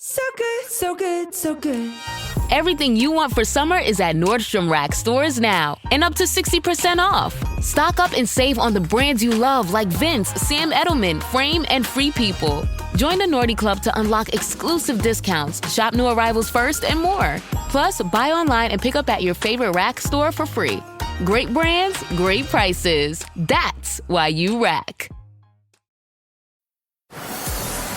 So good, so good, so good. Everything you want for summer is at Nordstrom Rack stores now and up to 60% off. Stock up and save on the brands you love like Vince, Sam Edelman, Frame, and Free People. Join the Nordy Club to unlock exclusive discounts, shop new arrivals first, and more. Plus, buy online and pick up at your favorite Rack store for free. Great brands, great prices. That's why you Rack.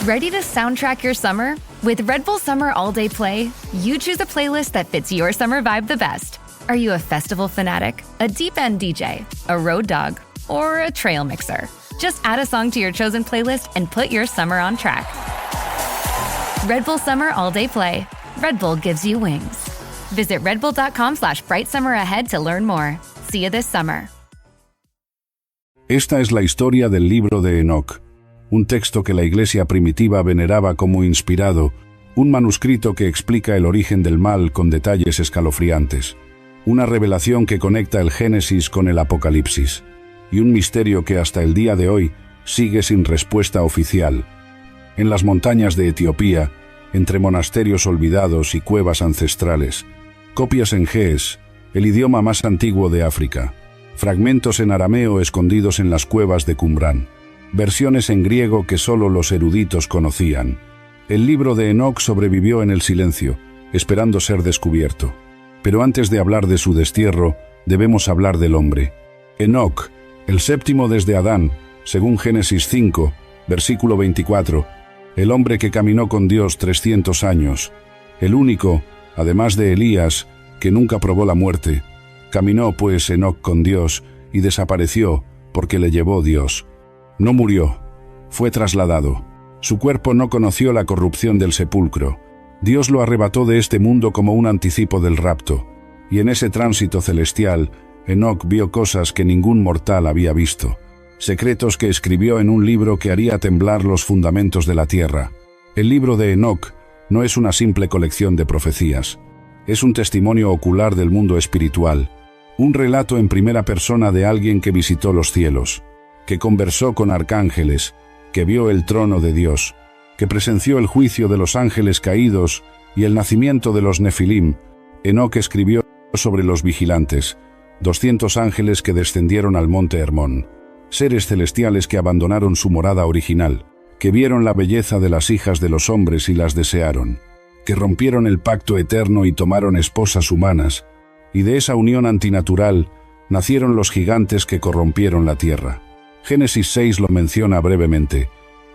Ready to soundtrack your summer? With Red Bull Summer All Day Play, you choose a playlist that fits your summer vibe the best. Are you a festival fanatic, a deep end DJ, a road dog, or a trail mixer? Just add a song to your chosen playlist and put your summer on track. Red Bull Summer All Day Play. Red Bull gives you wings. Visit redbull.com/brightsummer ahead to learn more. See you this summer. Esta es la historia del libro de Enoc, un texto que la iglesia primitiva veneraba como inspirado, un manuscrito que explica el origen del mal con detalles escalofriantes, una revelación que conecta el Génesis con el Apocalipsis, y un misterio que hasta el día de hoy sigue sin respuesta oficial. En las montañas de Etiopía, entre monasterios olvidados y cuevas ancestrales, copias en ge'ez, el idioma más antiguo de África, fragmentos en arameo escondidos en las cuevas de Qumrán, versiones en griego que solo los eruditos conocían. El libro de Enoc sobrevivió en el silencio, esperando ser descubierto. Pero antes de hablar de su destierro, debemos hablar del hombre. Enoc, el séptimo desde Adán, según Génesis 5, versículo 24, el hombre que caminó con Dios 300 años, el único, además de Elías, que nunca probó la muerte. Caminó pues Enoc con Dios y desapareció porque le llevó Dios. No murió, fue trasladado. Su cuerpo no conoció la corrupción del sepulcro. Dios lo arrebató de este mundo como un anticipo del rapto, y en ese tránsito celestial, Enoc vio cosas que ningún mortal había visto, secretos que escribió en un libro que haría temblar los fundamentos de la tierra. El libro de Enoc no es una simple colección de profecías, es un testimonio ocular del mundo espiritual, un relato en primera persona de alguien que visitó los cielos, que conversó con arcángeles, que vio el trono de Dios, que presenció el juicio de los ángeles caídos y el nacimiento de los Nefilim. Enoc escribió sobre los vigilantes, 200 ángeles que descendieron al monte Hermón, seres celestiales que abandonaron su morada original, que vieron la belleza de las hijas de los hombres y las desearon, que rompieron el pacto eterno y tomaron esposas humanas, y de esa unión antinatural nacieron los gigantes que corrompieron la tierra. Génesis 6 lo menciona brevemente.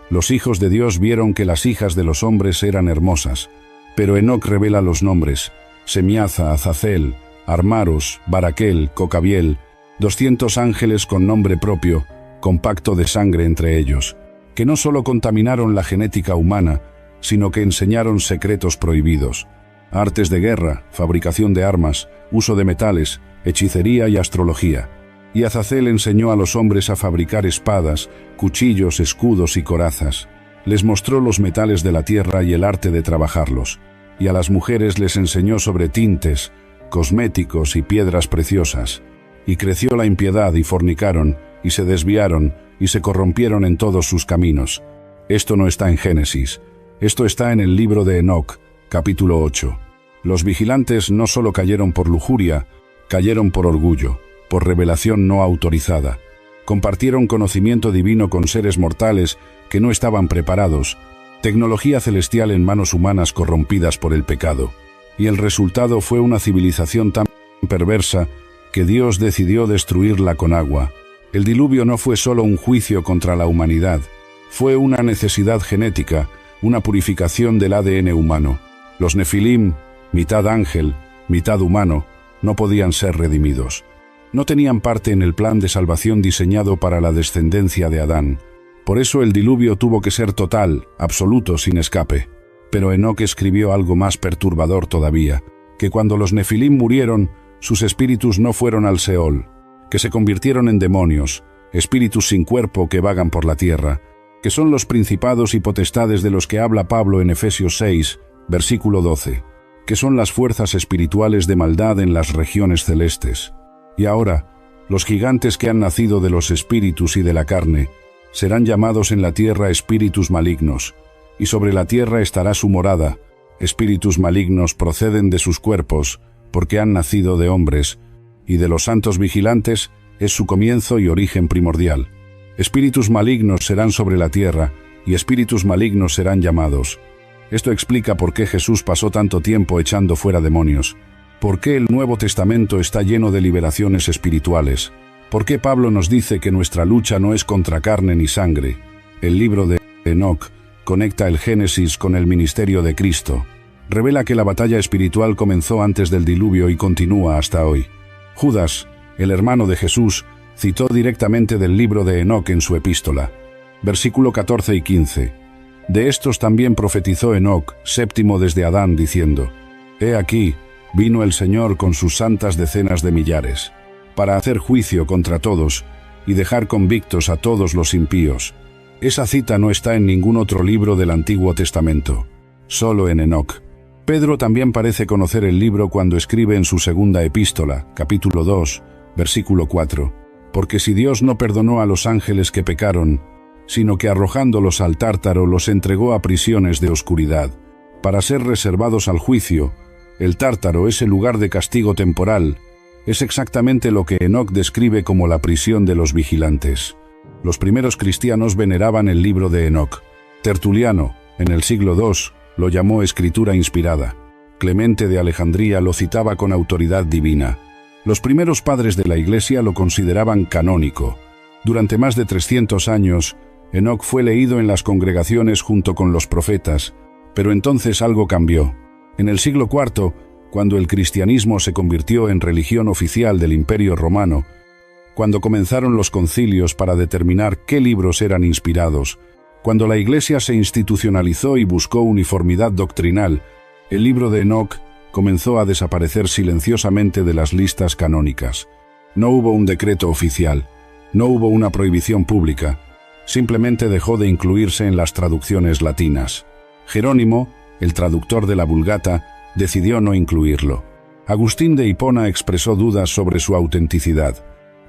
Los hijos de Dios vieron que las hijas de los hombres eran hermosas, pero Enoc revela los nombres: Semiaza, Azazel, Armaros, Baraquel, Cocabiel, 200 ángeles con nombre propio, con pacto de sangre entre ellos, que no solo contaminaron la genética humana, sino que enseñaron secretos prohibidos, artes de guerra, fabricación de armas, uso de metales, hechicería y astrología. Y Azazel enseñó a los hombres a fabricar espadas, cuchillos, escudos y corazas. Les mostró los metales de la tierra y el arte de trabajarlos. Y a las mujeres les enseñó sobre tintes, cosméticos y piedras preciosas. Y creció la impiedad y fornicaron, y se desviaron, y se corrompieron en todos sus caminos. Esto no está en Génesis. Esto está en el libro de Enoc, capítulo 8. Los vigilantes no solo cayeron por lujuria, cayeron por orgullo, por revelación no autorizada. Compartieron conocimiento divino con seres mortales que no estaban preparados, tecnología celestial en manos humanas corrompidas por el pecado. Y el resultado fue una civilización tan perversa que Dios decidió destruirla con agua. El diluvio no fue solo un juicio contra la humanidad, fue una necesidad genética, una purificación del ADN humano. Los Nefilim, mitad ángel, mitad humano, no podían ser redimidos. No tenían parte en el plan de salvación diseñado para la descendencia de Adán. Por eso el diluvio tuvo que ser total, absoluto, sin escape. Pero Enoc escribió algo más perturbador todavía, que cuando los Nefilim murieron, sus espíritus no fueron al Seol, que se convirtieron en demonios, espíritus sin cuerpo que vagan por la tierra, que son los principados y potestades de los que habla Pablo en Efesios 6, versículo 12, que son las fuerzas espirituales de maldad en las regiones celestes. Y ahora, los gigantes que han nacido de los espíritus y de la carne, serán llamados en la tierra espíritus malignos, y sobre la tierra estará su morada. Espíritus malignos proceden de sus cuerpos, porque han nacido de hombres, y de los santos vigilantes es su comienzo y origen primordial. Espíritus malignos serán sobre la tierra, y espíritus malignos serán llamados. Esto explica por qué Jesús pasó tanto tiempo echando fuera demonios. ¿Por qué el Nuevo Testamento está lleno de liberaciones espirituales? ¿Por qué Pablo nos dice que nuestra lucha no es contra carne ni sangre? El libro de Enoc conecta el Génesis con el ministerio de Cristo. Revela que la batalla espiritual comenzó antes del diluvio y continúa hasta hoy. Judas, el hermano de Jesús, citó directamente del libro de Enoc en su epístola. Versículo 14 y 15. De estos también profetizó Enoc, séptimo desde Adán, diciendo: He aquí, vino el Señor con sus santas decenas de millares, para hacer juicio contra todos y dejar convictos a todos los impíos. Esa cita no está en ningún otro libro del Antiguo Testamento, solo en Enoc. Pedro también parece conocer el libro cuando escribe en su segunda epístola, capítulo 2, versículo 4, porque si Dios no perdonó a los ángeles que pecaron, sino que arrojándolos al Tártaro los entregó a prisiones de oscuridad, para ser reservados al juicio. El Tártaro es el lugar de castigo temporal. Es exactamente lo que Enoc describe como la prisión de los vigilantes. Los primeros cristianos veneraban el libro de Enoc. Tertuliano, en el siglo II, lo llamó escritura inspirada. Clemente de Alejandría lo citaba con autoridad divina. Los primeros padres de la Iglesia lo consideraban canónico. Durante más de 300 años, Enoc fue leído en las congregaciones junto con los profetas, pero entonces algo cambió. En el siglo IV, cuando el cristianismo se convirtió en religión oficial del Imperio Romano, cuando comenzaron los concilios para determinar qué libros eran inspirados, cuando la Iglesia se institucionalizó y buscó uniformidad doctrinal, el libro de Enoc comenzó a desaparecer silenciosamente de las listas canónicas. No hubo un decreto oficial, no hubo una prohibición pública, simplemente dejó de incluirse en las traducciones latinas. Jerónimo, el traductor de la Vulgata, decidió no incluirlo. Agustín de Hipona expresó dudas sobre su autenticidad,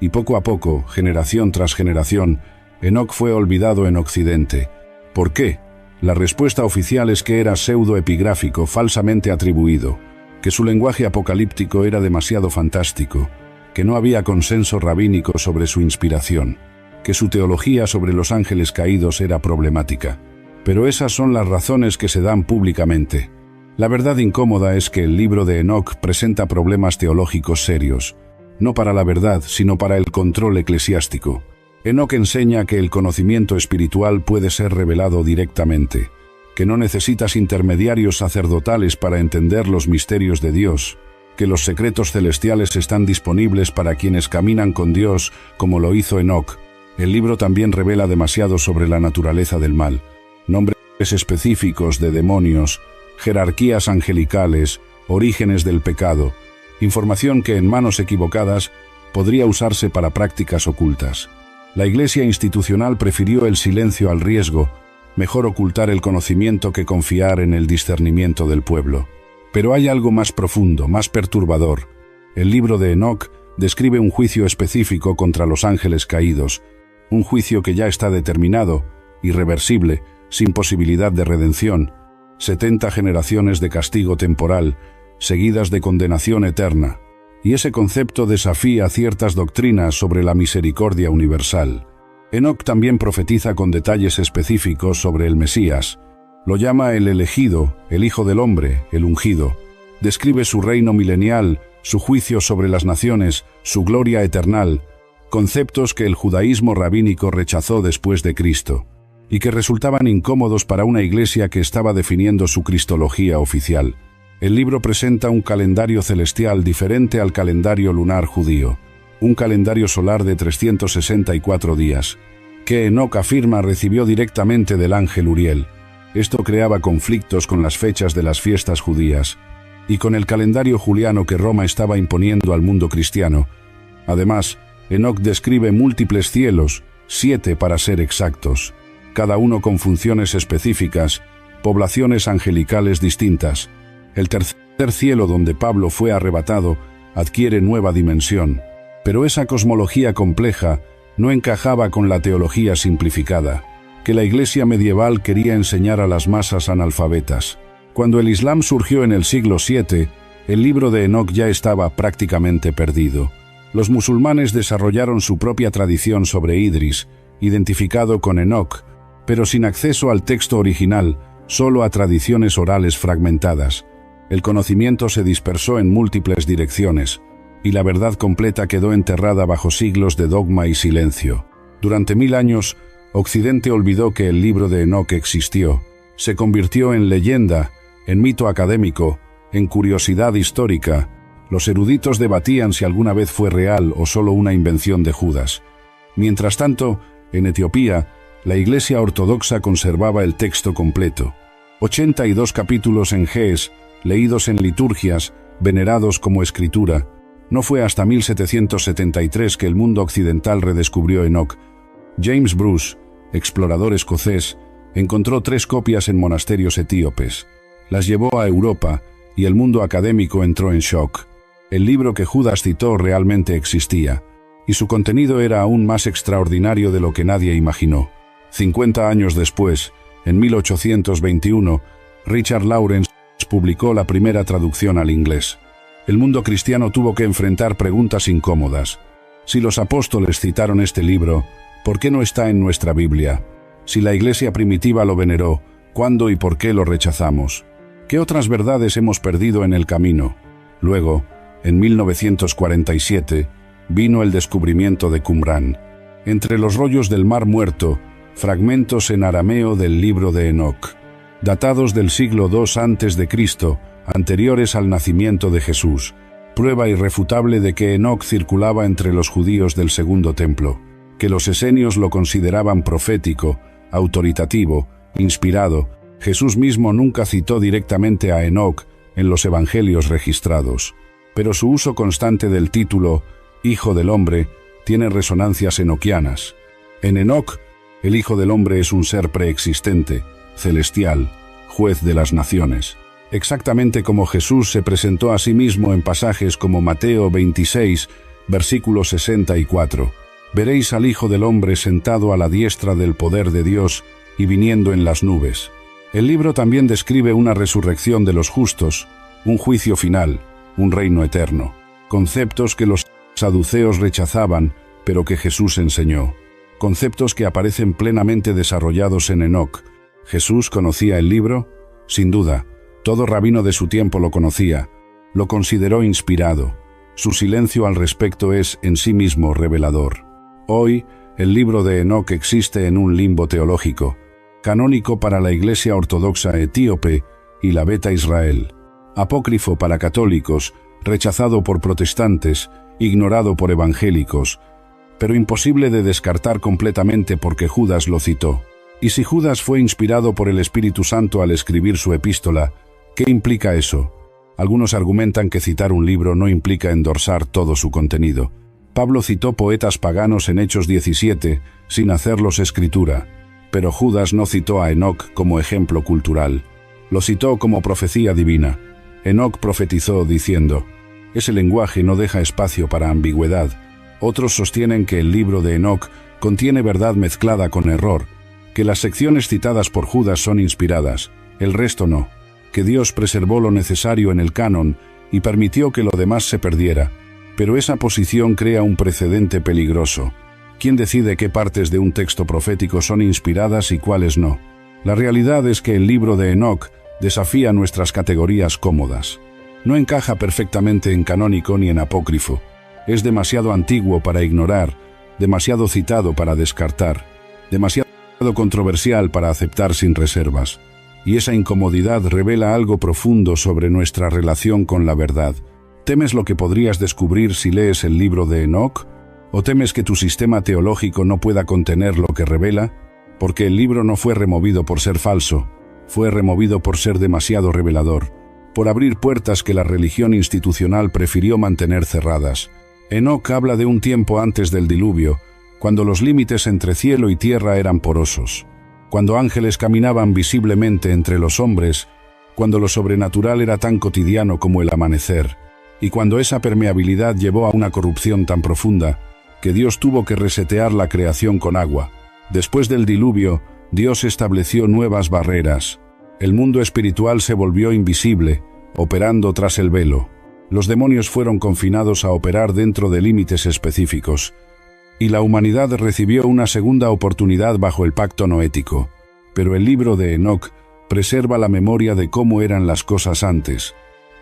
y poco a poco, generación tras generación, Enoc fue olvidado en Occidente. ¿Por qué? La respuesta oficial es que era pseudoepigráfico, falsamente atribuido, que su lenguaje apocalíptico era demasiado fantástico, que no había consenso rabínico sobre su inspiración, que su teología sobre los ángeles caídos era problemática. Pero esas son las razones que se dan públicamente. La verdad incómoda es que el libro de Enoc presenta problemas teológicos serios, no para la verdad, sino para el control eclesiástico. Enoc enseña que el conocimiento espiritual puede ser revelado directamente, que no necesitas intermediarios sacerdotales para entender los misterios de Dios, que los secretos celestiales están disponibles para quienes caminan con Dios, como lo hizo Enoc. El libro también revela demasiado sobre la naturaleza del mal, nombres específicos de demonios, jerarquías angelicales, orígenes del pecado, información que en manos equivocadas podría usarse para prácticas ocultas. La Iglesia institucional prefirió el silencio al riesgo, mejor ocultar el conocimiento que confiar en el discernimiento del pueblo. Pero hay algo más profundo, más perturbador. El libro de Enoc describe un juicio específico contra los ángeles caídos, un juicio que ya está determinado, irreversible, sin posibilidad de redención, 70 generaciones de castigo temporal, seguidas de condenación eterna. Y ese concepto desafía ciertas doctrinas sobre la misericordia universal. Enoc también profetiza con detalles específicos sobre el Mesías. Lo llama el elegido, el Hijo del Hombre, el ungido. Describe su reino milenial, su juicio sobre las naciones, su gloria eternal, conceptos que el judaísmo rabínico rechazó después de Cristo, y que resultaban incómodos para una iglesia que estaba definiendo su cristología oficial. El libro presenta un calendario celestial diferente al calendario lunar judío, un calendario solar de 364 días, que Enoc afirma recibió directamente del ángel Uriel. Esto creaba conflictos con las fechas de las fiestas judías y con el calendario juliano que Roma estaba imponiendo al mundo cristiano. Además, Enoc describe múltiples cielos, 7 para ser exactos, cada uno con funciones específicas, poblaciones angelicales distintas. El tercer cielo donde Pablo fue arrebatado adquiere nueva dimensión, pero esa cosmología compleja no encajaba con la teología simplificada. que la Iglesia medieval quería enseñar a las masas analfabetas. Cuando el Islam surgió en el siglo VII, el libro de Enoc ya estaba prácticamente perdido. Los musulmanes desarrollaron su propia tradición sobre Idris, identificado con Enoc, pero sin acceso al texto original, solo a tradiciones orales fragmentadas. El conocimiento se dispersó en múltiples direcciones, y la verdad completa quedó enterrada bajo siglos de dogma y silencio. Durante 1000 años, Occidente olvidó que el libro de Enoc existió. Se convirtió en leyenda, en mito académico, en curiosidad histórica. Los eruditos debatían si alguna vez fue real o solo una invención de Judas. Mientras tanto, en Etiopía, la Iglesia Ortodoxa conservaba el texto completo. 82 capítulos en ge'ez, leídos en liturgias, venerados como escritura. No fue hasta 1773 que el mundo occidental redescubrió Enoc. James Bruce, explorador escocés, encontró 3 copias en monasterios etíopes. Las llevó a Europa y el mundo académico entró en shock. El libro que Judas citó realmente existía, y su contenido era aún más extraordinario de lo que nadie imaginó. 50 años después, en 1821, Richard Lawrence publicó la primera traducción al inglés. El mundo cristiano tuvo que enfrentar preguntas incómodas. Si los apóstoles citaron este libro, ¿por qué no está en nuestra Biblia? Si la Iglesia primitiva lo veneró, ¿cuándo y por qué lo rechazamos? ¿Qué otras verdades hemos perdido en el camino? Luego, en 1947, vino el descubrimiento de Qumrán. Entre los rollos del Mar Muerto, fragmentos en arameo del libro de Enoc, datados del siglo II a.C., anteriores al nacimiento de Jesús, prueba irrefutable de que Enoc circulaba entre los judíos del Segundo Templo, que los esenios lo consideraban profético, autoritativo, inspirado. Jesús mismo nunca citó directamente a Enoc en los evangelios registrados, pero su uso constante del título Hijo del Hombre tiene resonancias enoquianas. En Enoc, el Hijo del Hombre es un ser preexistente, celestial, juez de las naciones. Exactamente como Jesús se presentó a sí mismo en pasajes como Mateo 26, versículo 64. Veréis al Hijo del Hombre sentado a la diestra del poder de Dios y viniendo en las nubes. El libro también describe una resurrección de los justos, un juicio final, un reino eterno. Conceptos que los saduceos rechazaban, pero que Jesús enseñó. Conceptos que aparecen plenamente desarrollados en Enoc. ¿Jesús conocía el libro? Sin duda. Todo rabino de su tiempo lo conocía, lo consideró inspirado. Su silencio al respecto es en sí mismo revelador. Hoy, el libro de Enoc existe en un limbo teológico, canónico para la Iglesia Ortodoxa etíope y la Beta Israel, apócrifo para católicos, rechazado por protestantes, ignorado por evangélicos, pero imposible de descartar completamente porque Judas lo citó. Y si Judas fue inspirado por el Espíritu Santo al escribir su epístola, ¿qué implica eso? Algunos argumentan que citar un libro no implica endorsar todo su contenido. Pablo citó poetas paganos en Hechos 17, sin hacerlos escritura, pero Judas no citó a Enoc como ejemplo cultural. Lo citó como profecía divina. Enoc profetizó diciendo, ese lenguaje no deja espacio para ambigüedad. Otros sostienen que el libro de Enoc contiene verdad mezclada con error, que las secciones citadas por Judas son inspiradas, el resto no, que Dios preservó lo necesario en el canon y permitió que lo demás se perdiera. Pero esa posición crea un precedente peligroso. ¿Quién decide qué partes de un texto profético son inspiradas y cuáles no? La realidad es que el libro de Enoc desafía nuestras categorías cómodas. No encaja perfectamente en canónico ni en apócrifo. Es demasiado antiguo para ignorar, demasiado citado para descartar, demasiado controversial para aceptar sin reservas. Y esa incomodidad revela algo profundo sobre nuestra relación con la verdad. ¿Temes lo que podrías descubrir si lees el libro de Enoc? ¿O temes que tu sistema teológico no pueda contener lo que revela? Porque el libro no fue removido por ser falso, fue removido por ser demasiado revelador, por abrir puertas que la religión institucional prefirió mantener cerradas. Enoc habla de un tiempo antes del diluvio, cuando los límites entre cielo y tierra eran porosos, cuando ángeles caminaban visiblemente entre los hombres, cuando lo sobrenatural era tan cotidiano como el amanecer, y cuando esa permeabilidad llevó a una corrupción tan profunda que Dios tuvo que resetear la creación con agua. Después del diluvio, Dios estableció nuevas barreras. El mundo espiritual se volvió invisible, operando tras el velo. Los demonios fueron confinados a operar dentro de límites específicos. Y la humanidad recibió una segunda oportunidad bajo el pacto noético. Pero el libro de Enoc preserva la memoria de cómo eran las cosas antes.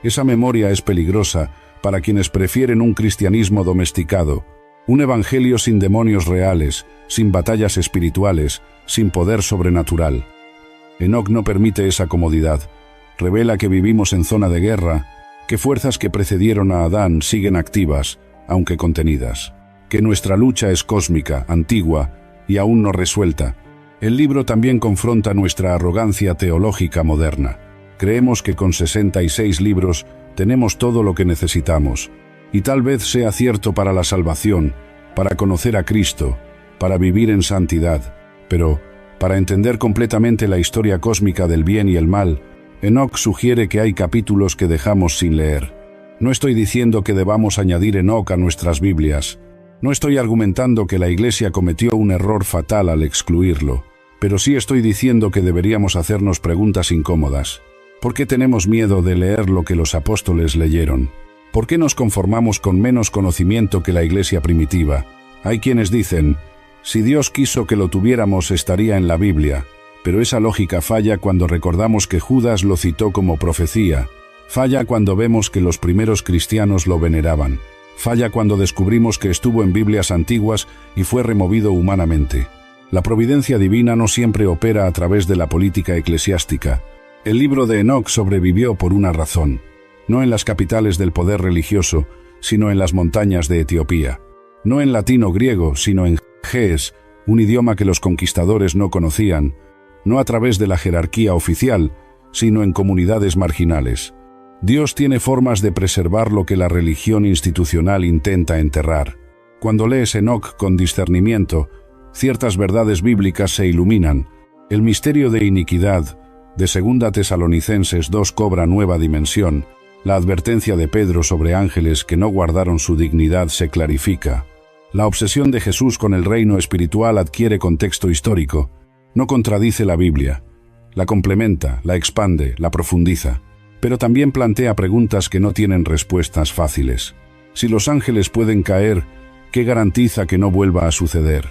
Esa memoria es peligrosa para quienes prefieren un cristianismo domesticado, un evangelio sin demonios reales, sin batallas espirituales, sin poder sobrenatural. Enoc no permite esa comodidad. Revela que vivimos en zona de guerra, que fuerzas que precedieron a Adán siguen activas, aunque contenidas, que nuestra lucha es cósmica, antigua y aún no resuelta. El libro también confronta nuestra arrogancia teológica moderna. Creemos que con 66 libros tenemos todo lo que necesitamos, y tal vez sea cierto para la salvación, para conocer a Cristo, para vivir en santidad, pero para entender completamente la historia cósmica del bien y el mal, Enoc sugiere que hay capítulos que dejamos sin leer. No estoy diciendo que debamos añadir Enoc a nuestras Biblias. No estoy argumentando que la Iglesia cometió un error fatal al excluirlo, pero sí estoy diciendo que deberíamos hacernos preguntas incómodas. ¿Por qué tenemos miedo de leer lo que los apóstoles leyeron? ¿Por qué nos conformamos con menos conocimiento que la Iglesia primitiva? Hay quienes dicen, si Dios quiso que lo tuviéramos estaría en la Biblia, pero esa lógica falla cuando recordamos que Judas lo citó como profecía, falla cuando vemos que los primeros cristianos lo veneraban, falla cuando descubrimos que estuvo en Biblias antiguas y fue removido humanamente. La providencia divina no siempre opera a través de la política eclesiástica. El libro de Enoc sobrevivió por una razón, no en las capitales del poder religioso, sino en las montañas de Etiopía. No en latino o griego, sino en ge'ez, un idioma que los conquistadores no conocían, no a través de la jerarquía oficial, sino en comunidades marginales. Dios tiene formas de preservar lo que la religión institucional intenta enterrar. Cuando lees Enoc con discernimiento, ciertas verdades bíblicas se iluminan. El misterio de iniquidad de 2 Tesalonicenses 2 cobra nueva dimensión. La advertencia de Pedro sobre ángeles que no guardaron su dignidad se clarifica. La obsesión de Jesús con el reino espiritual adquiere contexto histórico. No contradice la Biblia. La complementa, la expande, la profundiza. Pero también plantea preguntas que no tienen respuestas fáciles. Si los ángeles pueden caer, ¿qué garantiza que no vuelva a suceder?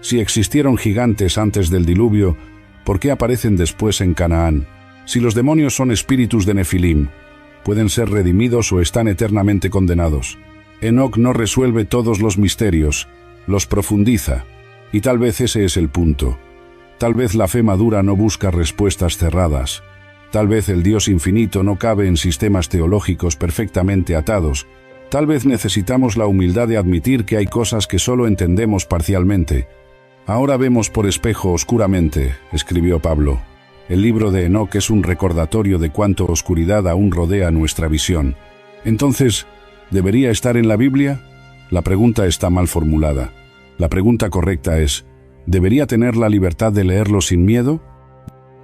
Si existieron gigantes antes del diluvio, ¿por qué aparecen después en Canaán? Si los demonios son espíritus de Nefilim, ¿pueden ser redimidos o están eternamente condenados? Enoc no resuelve todos los misterios, los profundiza, y tal vez ese es el punto. Tal vez la fe madura no busca respuestas cerradas. Tal vez el Dios infinito no cabe en sistemas teológicos perfectamente atados. Tal vez necesitamos la humildad de admitir que hay cosas que solo entendemos parcialmente. Ahora vemos por espejo oscuramente, escribió Pablo. El libro de Enoc es un recordatorio de cuánto oscuridad aún rodea nuestra visión. Entonces, ¿debería estar en la Biblia? La pregunta está mal formulada. La pregunta correcta es, ¿debería tener la libertad de leerlo sin miedo?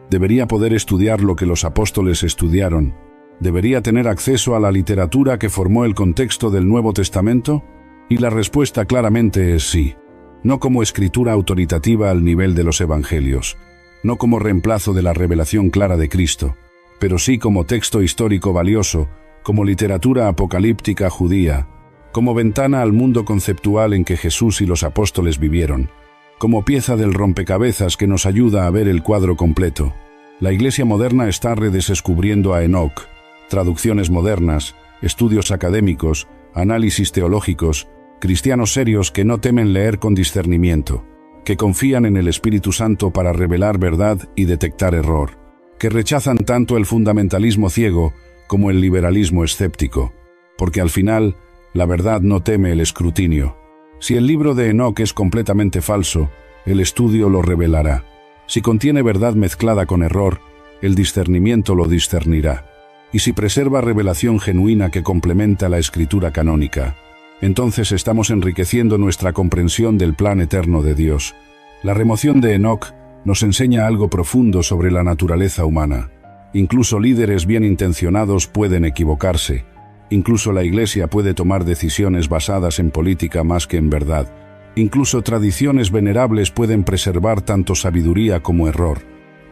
¿Debería poder estudiar lo que los apóstoles estudiaron? ¿Debería tener acceso a la literatura que formó el contexto del Nuevo Testamento? Y la respuesta claramente es sí. No como escritura autoritativa al nivel de los evangelios, no como reemplazo de la revelación clara de Cristo, pero sí como texto histórico valioso, como literatura apocalíptica judía, como ventana al mundo conceptual en que Jesús y los apóstoles vivieron, como pieza del rompecabezas que nos ayuda a ver el cuadro completo. La Iglesia moderna está redescubriendo a Enoc. Traducciones modernas, estudios académicos, análisis teológicos, cristianos serios que no temen leer con discernimiento, que confían en el Espíritu Santo para revelar verdad y detectar error, que rechazan tanto el fundamentalismo ciego como el liberalismo escéptico, porque al final, la verdad no teme el escrutinio. Si el libro de Enoc es completamente falso, el estudio lo revelará. Si contiene verdad mezclada con error, el discernimiento lo discernirá. Y si preserva revelación genuina que complementa la escritura canónica, entonces estamos enriqueciendo nuestra comprensión del plan eterno de Dios. La remoción de Enoc nos enseña algo profundo sobre la naturaleza humana. Incluso líderes bien intencionados pueden equivocarse. Incluso la Iglesia puede tomar decisiones basadas en política más que en verdad. Incluso tradiciones venerables pueden preservar tanto sabiduría como error.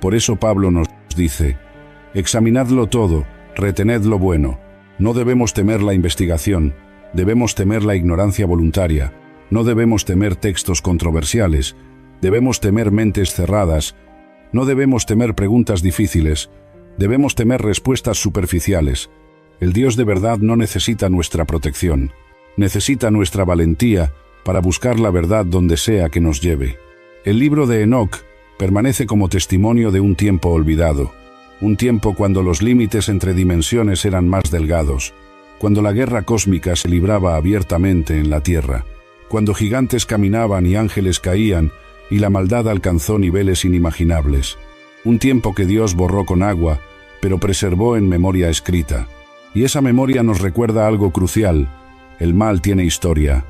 Por eso Pablo nos dice: examinadlo todo, retened lo bueno. No debemos temer la investigación, debemos temer la ignorancia voluntaria. No debemos temer textos controversiales, debemos temer mentes cerradas. No debemos temer preguntas difíciles, debemos temer respuestas superficiales. El Dios de verdad no necesita nuestra protección, necesita nuestra valentía para buscar la verdad donde sea que nos lleve. El libro de Enoc permanece como testimonio de un tiempo olvidado, un tiempo cuando los límites entre dimensiones eran más delgados, cuando la guerra cósmica se libraba abiertamente en la tierra, cuando gigantes caminaban y ángeles caían y la maldad alcanzó niveles inimaginables. Un tiempo que Dios borró con agua, pero preservó en memoria escrita. Y esa memoria nos recuerda algo crucial: el mal tiene historia.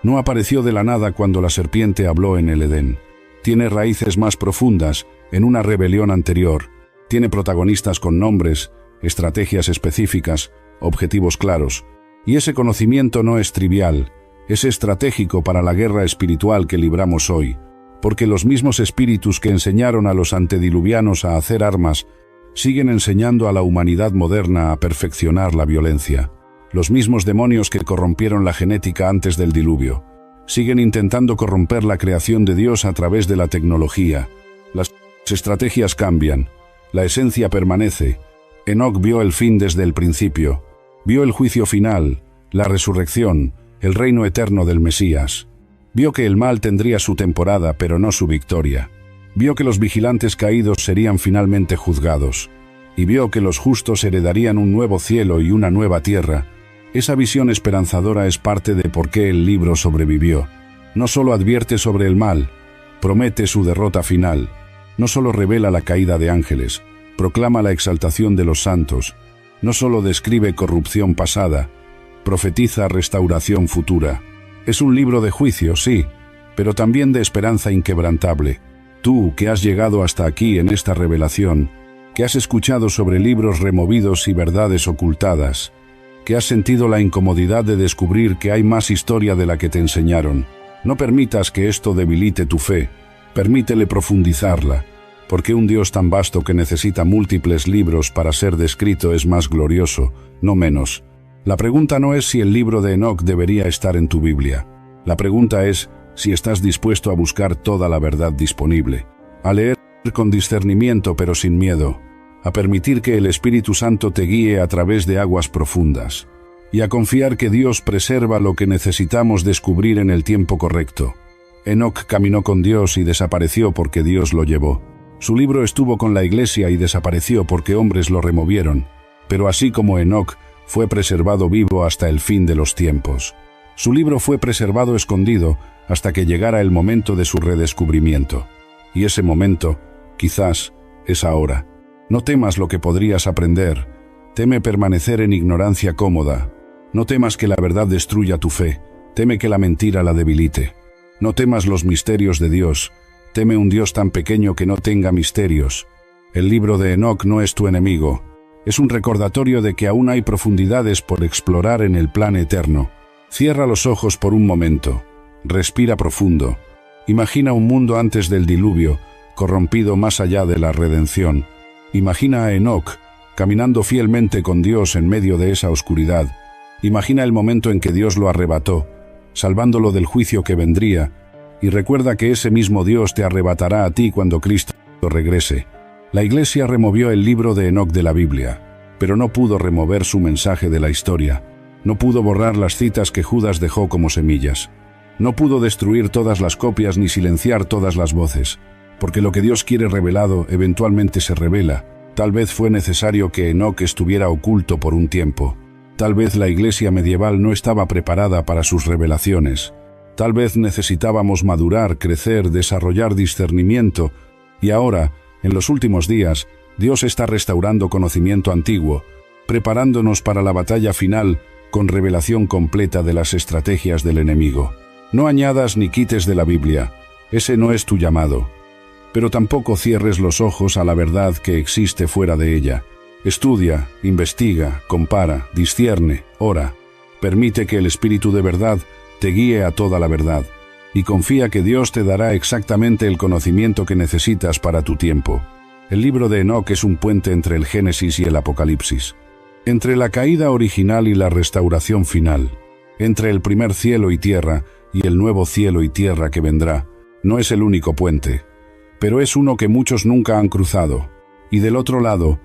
No apareció de la nada cuando la serpiente habló en el Edén. Tiene raíces más profundas, en una rebelión anterior. Tiene protagonistas con nombres, estrategias específicas, objetivos claros. Y ese conocimiento no es trivial, es estratégico para la guerra espiritual que libramos hoy. Porque los mismos espíritus que enseñaron a los antediluvianos a hacer armas, siguen enseñando a la humanidad moderna a perfeccionar la violencia. Los mismos demonios que corrompieron la genética antes del diluvio, siguen intentando corromper la creación de Dios a través de la tecnología. Las estrategias cambian, la esencia permanece. Enoc vio el fin desde el principio, vio el juicio final, la resurrección, el reino eterno del Mesías. Vio que el mal tendría su temporada, pero no su victoria. Vio que los vigilantes caídos serían finalmente juzgados. Y vio que los justos heredarían un nuevo cielo y una nueva tierra. Esa visión esperanzadora es parte de por qué el libro sobrevivió. No solo advierte sobre el mal, promete su derrota final. No solo revela la caída de ángeles, proclama la exaltación de los santos. No solo describe corrupción pasada, profetiza restauración futura. Es un libro de juicio, sí, pero también de esperanza inquebrantable. Tú, que has llegado hasta aquí en esta revelación, que has escuchado sobre libros removidos y verdades ocultadas, que has sentido la incomodidad de descubrir que hay más historia de la que te enseñaron, no permitas que esto debilite tu fe, permítele profundizarla, porque un Dios tan vasto que necesita múltiples libros para ser descrito es más glorioso, no menos. La pregunta no es si el libro de Enoc debería estar en tu Biblia. La pregunta es si estás dispuesto a buscar toda la verdad disponible, a leer con discernimiento pero sin miedo, a permitir que el Espíritu Santo te guíe a través de aguas profundas, y a confiar que Dios preserva lo que necesitamos descubrir en el tiempo correcto. Enoc caminó con Dios y desapareció porque Dios lo llevó. Su libro estuvo con la iglesia y desapareció porque hombres lo removieron, pero así como Enoc, fue preservado vivo hasta el fin de los tiempos. Su libro fue preservado escondido hasta que llegara el momento de su redescubrimiento. Y ese momento, quizás, es ahora. No temas lo que podrías aprender. Teme permanecer en ignorancia cómoda. No temas que la verdad destruya tu fe. Teme que la mentira la debilite. No temas los misterios de Dios. Teme un Dios tan pequeño que no tenga misterios. El libro de Enoc no es tu enemigo. Es un recordatorio de que aún hay profundidades por explorar en el plan eterno. Cierra los ojos por un momento. Respira profundo. Imagina un mundo antes del diluvio, corrompido más allá de la redención. Imagina a Enoc, caminando fielmente con Dios en medio de esa oscuridad. Imagina el momento en que Dios lo arrebató, salvándolo del juicio que vendría, y recuerda que ese mismo Dios te arrebatará a ti cuando Cristo regrese. La Iglesia removió el libro de Enoc de la Biblia, pero no pudo remover su mensaje de la historia. No pudo borrar las citas que Judas dejó como semillas. No pudo destruir todas las copias ni silenciar todas las voces, porque lo que Dios quiere revelado eventualmente se revela. Tal vez fue necesario que Enoc estuviera oculto por un tiempo. Tal vez la Iglesia medieval no estaba preparada para sus revelaciones. Tal vez necesitábamos madurar, crecer, desarrollar discernimiento, y ahora, en los últimos días, Dios está restaurando conocimiento antiguo, preparándonos para la batalla final con revelación completa de las estrategias del enemigo. No añadas ni quites de la Biblia, ese no es tu llamado. Pero tampoco cierres los ojos a la verdad que existe fuera de ella. Estudia, investiga, compara, discierne, ora. Permite que el Espíritu de verdad te guíe a toda la verdad. y confía que Dios te dará exactamente el conocimiento que necesitas para tu tiempo. El libro de Enoc es un puente entre el Génesis y el Apocalipsis, entre la caída original y la restauración final, entre el primer cielo y tierra y el nuevo cielo y tierra que vendrá. No es el único puente, pero es uno que muchos nunca han cruzado. Y del otro lado,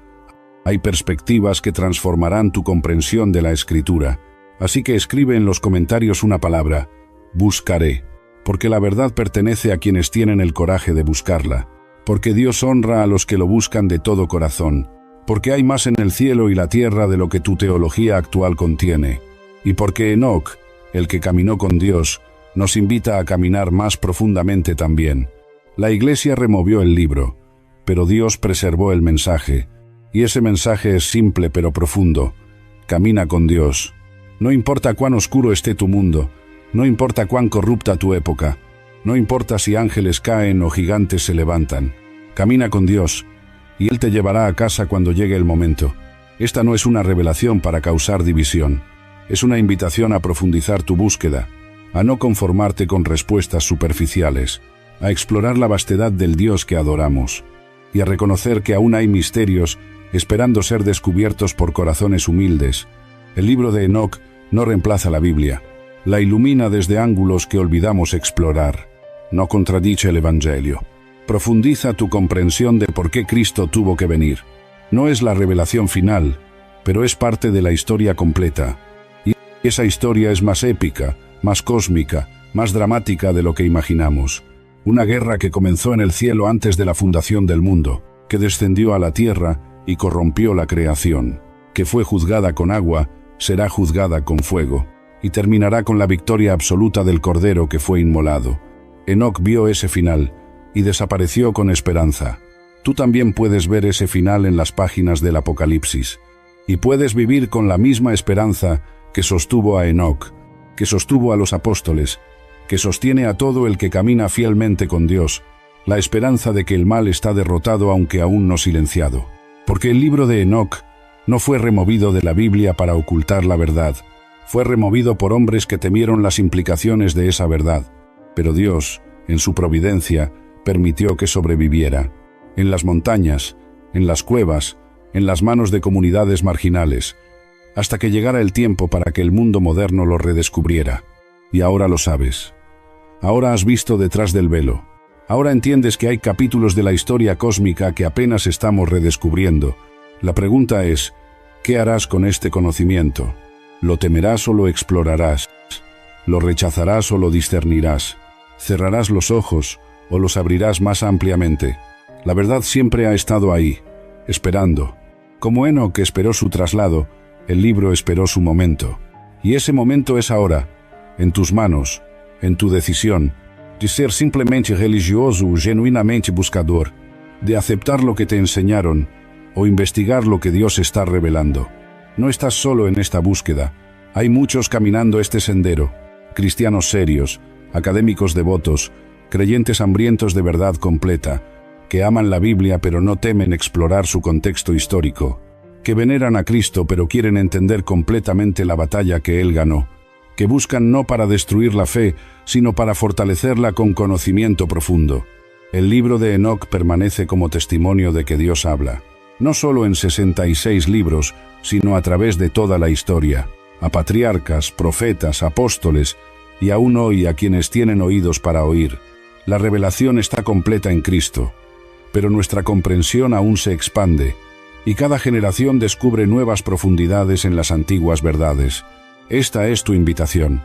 hay perspectivas que transformarán tu comprensión de la Escritura. Así que escribe en los comentarios una palabra: buscaré, porque la verdad pertenece a quienes tienen el coraje de buscarla, porque Dios honra a los que lo buscan de todo corazón, porque hay más en el cielo y la tierra de lo que tu teología actual contiene, y porque Enoc, el que caminó con Dios, nos invita a caminar más profundamente también. La Iglesia removió el libro, pero Dios preservó el mensaje, y ese mensaje es simple pero profundo. Camina con Dios. No importa cuán oscuro esté tu mundo, no importa cuán corrupta tu época, no importa si ángeles caen o gigantes se levantan. Camina con Dios, y Él te llevará a casa cuando llegue el momento. Esta no es una revelación para causar división, es una invitación a profundizar tu búsqueda, a no conformarte con respuestas superficiales, a explorar la vastedad del Dios que adoramos, y a reconocer que aún hay misterios esperando ser descubiertos por corazones humildes. El libro de Enoc no reemplaza la Biblia, la ilumina desde ángulos que olvidamos explorar. No contradice el Evangelio. Profundiza tu comprensión de por qué Cristo tuvo que venir. No es la revelación final, pero es parte de la historia completa. Y esa historia es más épica, más cósmica, más dramática de lo que imaginamos. Una guerra que comenzó en el cielo antes de la fundación del mundo, que descendió a la tierra y corrompió la creación, que fue juzgada con agua, será juzgada con fuego, y terminará con la victoria absoluta del Cordero que fue inmolado. Enoc vio ese final y desapareció con esperanza. Tú también puedes ver ese final en las páginas del Apocalipsis, y puedes vivir con la misma esperanza que sostuvo a Enoc, que sostuvo a los apóstoles, que sostiene a todo el que camina fielmente con Dios, la esperanza de que el mal está derrotado aunque aún no silenciado. Porque el libro de Enoc no fue removido de la Biblia para ocultar la verdad, fue removido por hombres que temieron las implicaciones de esa verdad, pero Dios, en su providencia, permitió que sobreviviera. En las montañas, en las cuevas, en las manos de comunidades marginales, hasta que llegara el tiempo para que el mundo moderno lo redescubriera. Y ahora lo sabes. Ahora has visto detrás del velo. Ahora entiendes que hay capítulos de la historia cósmica que apenas estamos redescubriendo. La pregunta es, ¿qué harás con este conocimiento? ¿Lo temerás o lo explorarás? ¿Lo rechazarás o lo discernirás? ¿Cerrarás los ojos o los abrirás más ampliamente? La verdad siempre ha estado ahí, esperando. Como Enoc esperó su traslado, el libro esperó su momento. Y ese momento es ahora, en tus manos, en tu decisión, de ser simplemente religioso o genuinamente buscador, de aceptar lo que te enseñaron o investigar lo que Dios está revelando. No estás solo en esta búsqueda, hay muchos caminando este sendero, cristianos serios, académicos devotos, creyentes hambrientos de verdad completa, que aman la Biblia pero no temen explorar su contexto histórico, que veneran a Cristo pero quieren entender completamente la batalla que Él ganó, que buscan no para destruir la fe, sino para fortalecerla con conocimiento profundo. El libro de Enoc permanece como testimonio de que Dios habla, no solo en 66 libros, sino a través de toda la historia, a patriarcas, profetas, apóstoles, y aún hoy a quienes tienen oídos para oír. La revelación está completa en Cristo, pero nuestra comprensión aún se expande, y cada generación descubre nuevas profundidades en las antiguas verdades. Esta es tu invitación.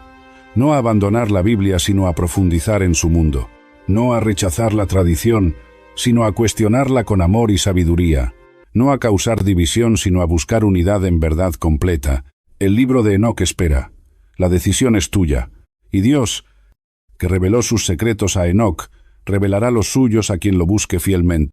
No a abandonar la Biblia, sino a profundizar en su mundo. No a rechazar la tradición, sino a cuestionarla con amor y sabiduría. No a causar división, sino a buscar unidad en verdad completa. El libro de Enoc espera. La decisión es tuya. Y Dios, que reveló sus secretos a Enoc, revelará los suyos a quien lo busque fielmente.